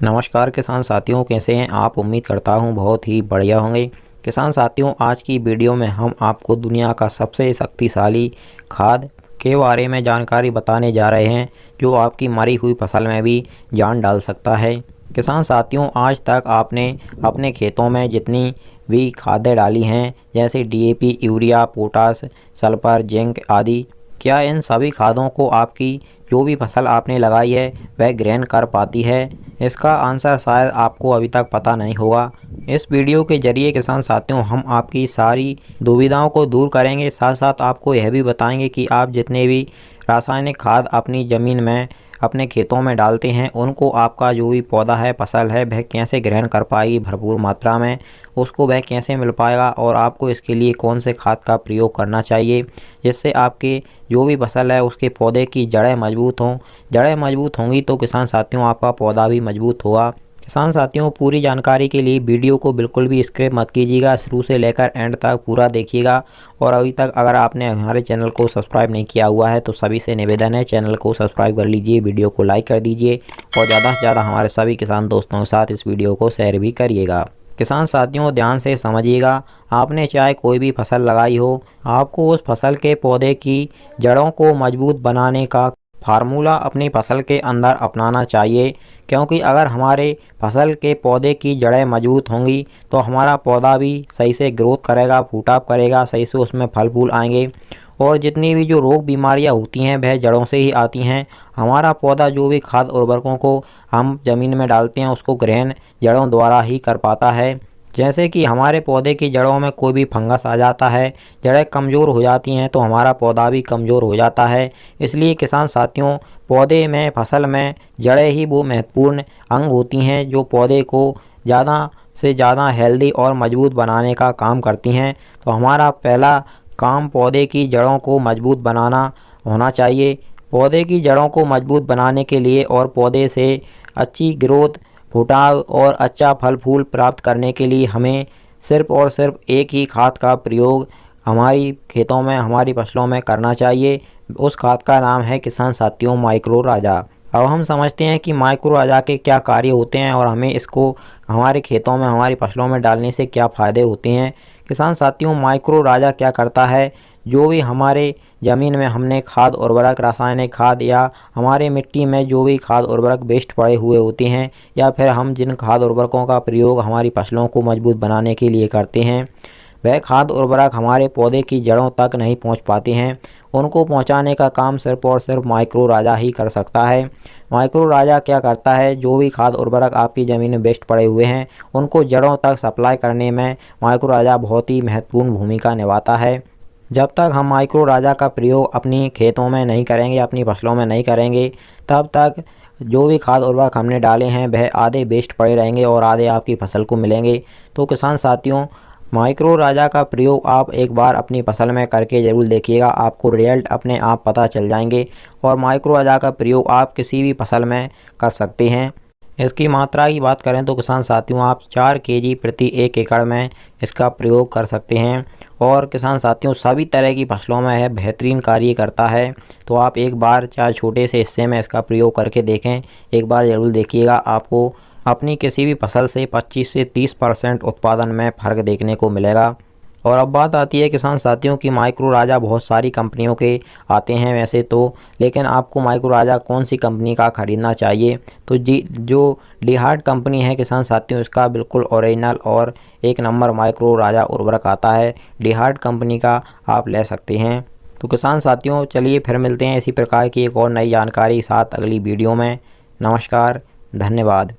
नमस्कार किसान साथियों, कैसे हैं आप। उम्मीद करता हूं बहुत ही बढ़िया होंगे। किसान साथियों, आज की वीडियो में हम आपको दुनिया का सबसे शक्तिशाली खाद के बारे में जानकारी बताने जा रहे हैं, जो आपकी मरी हुई फसल में भी जान डाल सकता है। किसान साथियों, आज तक आपने अपने खेतों में जितनी भी खादें डाली हैं, जैसे DAP, urea, potash, sulphur, zinc आदि, क्या इन सभी खादों को आपकी जो भी फसल आपने लगाई है वह ग्रहण कर पाती है? इसका आंसर शायद आपको अभी तक पता नहीं होगा। इस वीडियो के जरिए किसान साथियों, हम आपकी सारी दुविधाओं को दूर करेंगे। साथ साथ आपको यह भी बताएंगे कि आप जितने भी रासायनिक खाद अपनी ज़मीन में, अपने खेतों में डालते हैं, उनको आपका जो भी पौधा है, फसल है, वह कैसे ग्रहण कर पाएगी भरपूर मात्रा में, उसको वह कैसे मिल पाएगा, और आपको इसके लिए कौन से खाद का प्रयोग करना चाहिए, जिससे आपके जो भी फसल है उसके पौधे की जड़ें मजबूत हों। जड़ें मजबूत होंगी तो किसान साथियों आपका पौधा भी मजबूत होगा। किसान साथियों, पूरी जानकारी के लिए वीडियो को बिल्कुल भी स्किप मत कीजिएगा, शुरू से लेकर एंड तक पूरा देखिएगा। और अभी तक अगर आपने हमारे चैनल को सब्सक्राइब नहीं किया हुआ है तो सभी से निवेदन है, चैनल को सब्सक्राइब कर लीजिए, वीडियो को लाइक कर दीजिए और ज़्यादा से ज़्यादा हमारे सभी किसान दोस्तों के साथ इस वीडियो को शेयर भी करिएगा। किसान साथियों, ध्यान से समझिएगा। आपने चाहे कोई भी फसल लगाई हो, आपको उस फसल के पौधे की जड़ों को मजबूत बनाने का फार्मूला अपनी फसल के अंदर अपनाना चाहिए। क्योंकि अगर हमारे फसल के पौधे की जड़ें मजबूत होंगी तो हमारा पौधा भी सही से ग्रोथ करेगा, फूटाव करेगा, सही से उसमें फल फूल आएंगे। और जितनी भी जो रोग बीमारियां होती हैं वह जड़ों से ही आती हैं। हमारा पौधा जो भी खाद उर्वरकों को हम ज़मीन में डालते हैं उसको ग्रहण जड़ों द्वारा ही कर पाता है। जैसे कि हमारे पौधे की जड़ों में कोई भी फंगस आ जाता है, जड़ें कमज़ोर हो जाती हैं, तो हमारा पौधा भी कमज़ोर हो जाता है। इसलिए किसान साथियों, पौधे में, फसल में जड़ें ही वो महत्वपूर्ण अंग होती हैं जो पौधे को ज़्यादा से ज़्यादा हेल्दी और मजबूत बनाने का काम करती हैं। तो हमारा पहला काम पौधे की जड़ों को मजबूत बनाना होना चाहिए। पौधे की जड़ों को मजबूत बनाने के लिए और पौधे से अच्छी ग्रोथ, फुटाव और अच्छा फल फूल प्राप्त करने के लिए हमें सिर्फ़ और सिर्फ एक ही खाद का प्रयोग हमारी खेतों में, हमारी फसलों में करना चाहिए। उस खाद का नाम है किसान साथियों माइक्रो राजा। अब हम समझते हैं कि माइक्रो राजा के क्या कार्य होते हैं और हमें इसको हमारे खेतों में, हमारी फसलों में डालने से क्या फ़ायदे होते हैं। किसान साथियों, माइक्रो राजा क्या करता है, जो भी हमारे ज़मीन में हमने खाद उर्वरक, रासायनिक खाद या हमारे मिट्टी में जो भी खाद उर्वरक वेस्ट पड़े हुए होते हैं, या फिर हम जिन खाद उर्वरकों का प्रयोग हमारी फसलों को मजबूत बनाने के लिए करते हैं, वह खाद उर्वरक हमारे पौधे की जड़ों तक नहीं पहुंच पाते हैं। उनको पहुंचाने का काम सिर्फ और सिर्फ माइक्रो राजा ही कर सकता है। माइक्रो राजा क्या करता है, जो भी खाद उर्वरक आपकी ज़मीन में वेस्ट पड़े हुए हैं उनको जड़ों तक सप्लाई करने में माइक्रो राजा बहुत ही महत्वपूर्ण भूमिका निभाता है। जब तक हम माइक्रो राजा का प्रयोग अपनी खेतों में नहीं करेंगे, अपनी फसलों में नहीं करेंगे, तब तक जो भी खाद उर्वरक हमने डाले हैं वह आधे वेस्ट पड़े रहेंगे और आधे आपकी फसल को मिलेंगे। तो किसान साथियों, माइक्रो राजा का प्रयोग आप एक बार अपनी फसल में करके ज़रूर देखिएगा, आपको रिजल्ट अपने आप पता चल जाएंगे। और माइक्रो राजा का प्रयोग आप किसी भी फसल में कर सकते हैं। इसकी मात्रा की बात करें तो किसान साथियों, आप 4 केजी प्रति 1 एकड़ में इसका प्रयोग कर सकते हैं। और किसान साथियों, सभी तरह की फसलों में यह बेहतरीन कार्य करता है। तो आप एक बार चाहे छोटे से हिस्से में इसका प्रयोग करके देखें, एक बार ज़रूर देखिएगा, आपको अपनी किसी भी फसल से 25 से 30% उत्पादन में फ़र्क देखने को मिलेगा। और अब बात आती है किसान साथियों की, माइक्रो राजा बहुत सारी कंपनियों के आते हैं वैसे तो, लेकिन आपको माइक्रो राजा कौन सी कंपनी का ख़रीदना चाहिए, तो जो डी-हार्ट कंपनी है किसान साथियों, इसका बिल्कुल ओरिजिनल और एक नंबर माइक्रो राजा उर्वरक आता है। डी-हार्ट कंपनी का आप ले सकते हैं। तो किसान साथियों, चलिए फिर मिलते हैं इसी प्रकार की एक और नई जानकारी के साथ अगली वीडियो में। नमस्कार, धन्यवाद।